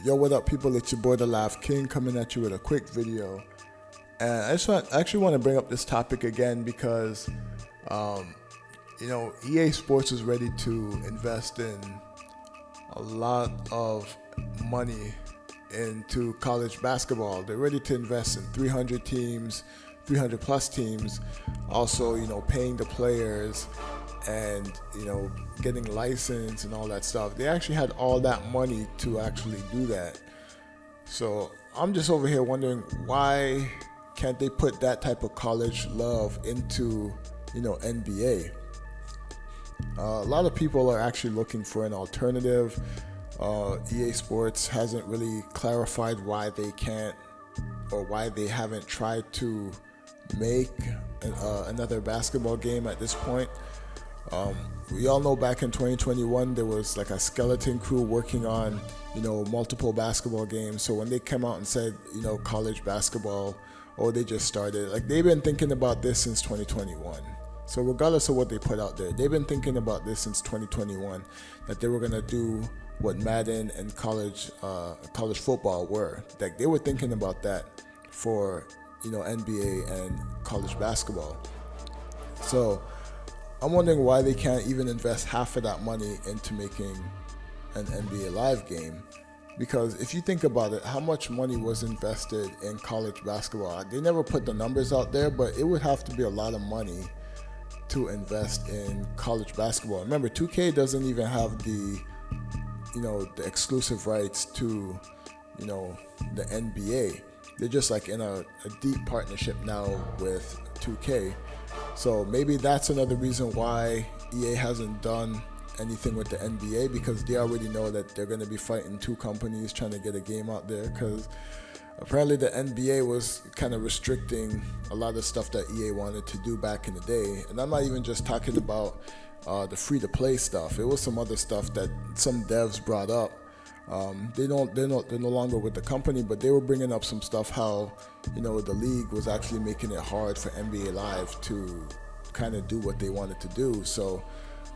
Yo, what up, people? It's your boy, The Laugh King, coming at you with a quick video. And I actually want to bring up this topic again because, EA Sports is ready to invest in a lot of money into college basketball. They're ready to invest in 300 teams, 300 plus teams. Also, paying the players and, getting licensed and all that stuff. They actually had all that money to actually do that. So I'm just over here wondering, why can't they put that type of college love into, NBA? A lot of people are actually looking for an alternative. EA Sports hasn't really clarified why they can't, or why they haven't tried to make another basketball game at this point. We all know back in 2021 there was like a skeleton crew working on multiple basketball games. So when they came out and said college basketball, or they just started, like, they've been thinking about this since 2021. So regardless of what they put out there, they've been thinking about this since 2021, that they were gonna do what Madden and college football were. Like, they were thinking about that for NBA and college basketball. So I'm wondering why they can't even invest half of that money into making an NBA Live game. Because if you think about it, how much money was invested in college basketball? They never put the numbers out there, but it would have to be a lot of money to invest in college basketball. Remember, 2K doesn't even have the exclusive rights to, the NBA. They're just like in a deep partnership now with 2K. So maybe that's another reason why EA hasn't done anything with the NBA, because they already know that they're going to be fighting two companies trying to get a game out there, because apparently the NBA was kind of restricting a lot of stuff that EA wanted to do back in the day. And I'm not even just talking about the free-to-play stuff. It was some other stuff that some devs brought up. They're no longer with the company, but they were bringing up some stuff, how the league was actually making it hard for NBA Live to kind of do what they wanted to do. So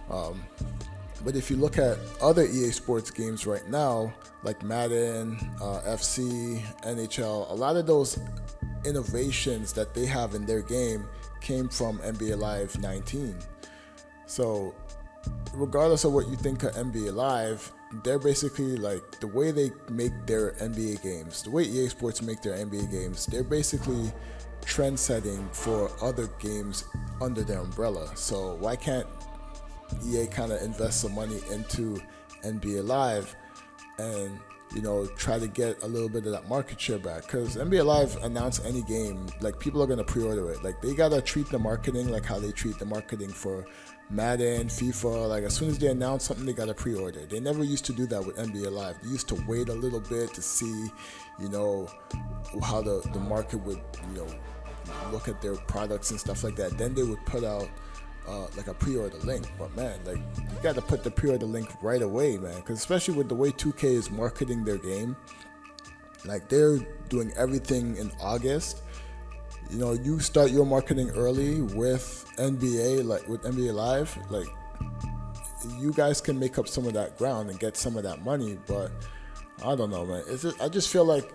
but if you look at other EA Sports games right now, like Madden, FC, NHL, a lot of those innovations that they have in their game came from NBA Live 19. So regardless of what you think of NBA Live, they're basically, like, the way they make their NBA games, the way EA Sports make their NBA games, they're basically trend setting for other games under their umbrella. So why can't EA kind of invest some money into NBA Live and try to get a little bit of that market share back? Because NBA Live announce any game, like, people are going to pre-order it. Like, they gotta treat the marketing like how they treat the marketing for Madden, FIFA. Like, as soon as they announce something, they gotta pre-order. They never used to do that with NBA Live. They used to wait a little bit to see how the market would look at their products and stuff like that. Then they would put out like a pre-order link. But man, like, you got to put the pre-order link right away, man, because especially with the way 2K is marketing their game, like, they're doing everything in August. You start your marketing early with NBA, like with NBA Live, like, you guys can make up some of that ground and get some of that money. But I don't know, man. I just feel like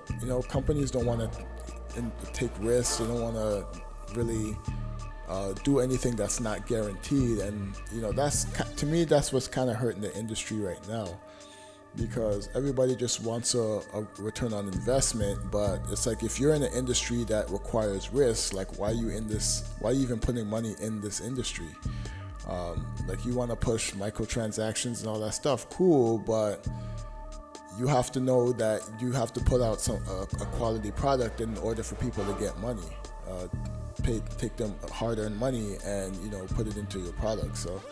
companies don't want to take risks. They don't want to really do anything that's not guaranteed, and that's, to me, that's what's kind of hurting the industry right now, because everybody just wants a return on investment. But it's like, if you're in an industry that requires risk, like, why are you even putting money in this industry? Like, you want to push microtransactions and all that stuff, cool, but you have to know that you have to put out a quality product in order for people to get money. Take them hard-earned money and put it into your product. So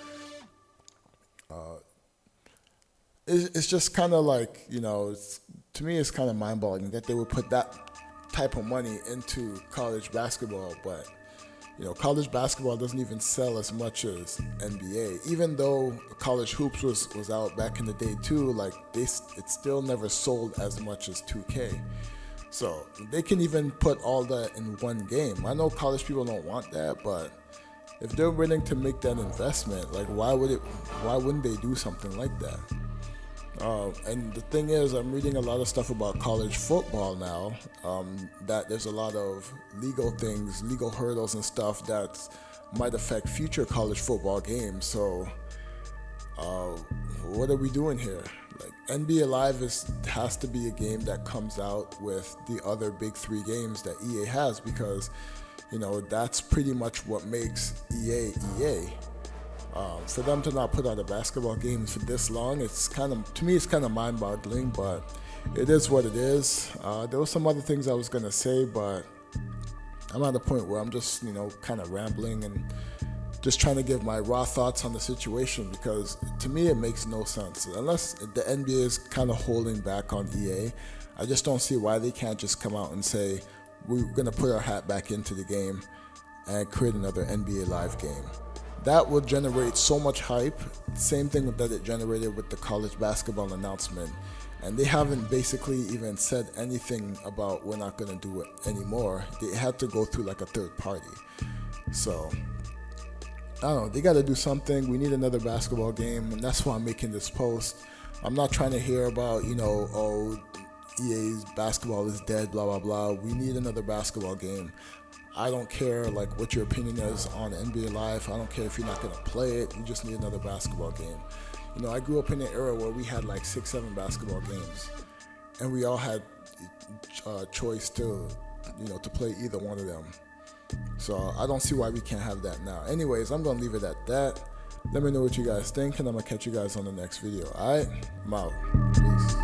it's just kind of like, to me, it's kind of mind-boggling that they would put that type of money into college basketball. But college basketball doesn't even sell as much as NBA. Even though college hoops was out back in the day too, like, it still never sold as much as 2K. So they can even put all that in one game. I know college people don't want that, but if they're willing to make that investment, like, why wouldn't they do something like that? And the thing is, I'm reading a lot of stuff about college football now, that there's a lot of legal things, legal hurdles and stuff that might affect future college football games. So, what are we doing here? Like, NBA Live has to be a game that comes out with the other big three games that EA has, because, that's pretty much what makes EA EA. For them to not put out a basketball game for this long, to me, it's kind of mind-boggling, but it is what it is. There were some other things I was gonna say, but I'm at a point where I'm just, kind of rambling and just trying to give my raw thoughts on the situation, because to me it makes no sense. Unless the NBA is kind of holding back on EA, I just don't see why they can't just come out and say, we're gonna put our hat back into the game and create another NBA Live game. That will generate so much hype. Same thing that it generated with the college basketball announcement. And they haven't basically even said anything about we're not going to do it anymore. They had to go through like a third party. So, I don't know. They got to do something. We need another basketball game. And that's why I'm making this post. I'm not trying to hear about, EA's basketball is dead, blah, blah, blah. We need another basketball game. I don't care what your opinion is on NBA Live. I don't care if you're not gonna play it. You just need another basketball game. I grew up in an era where we had like 6-7 basketball games, and we all had choice to play either one of them. So I don't see why we can't have that now. Anyways, I'm gonna leave it at that. Let me know what you guys think, and I'm gonna catch you guys on the next video. All right, I'm out. Peace.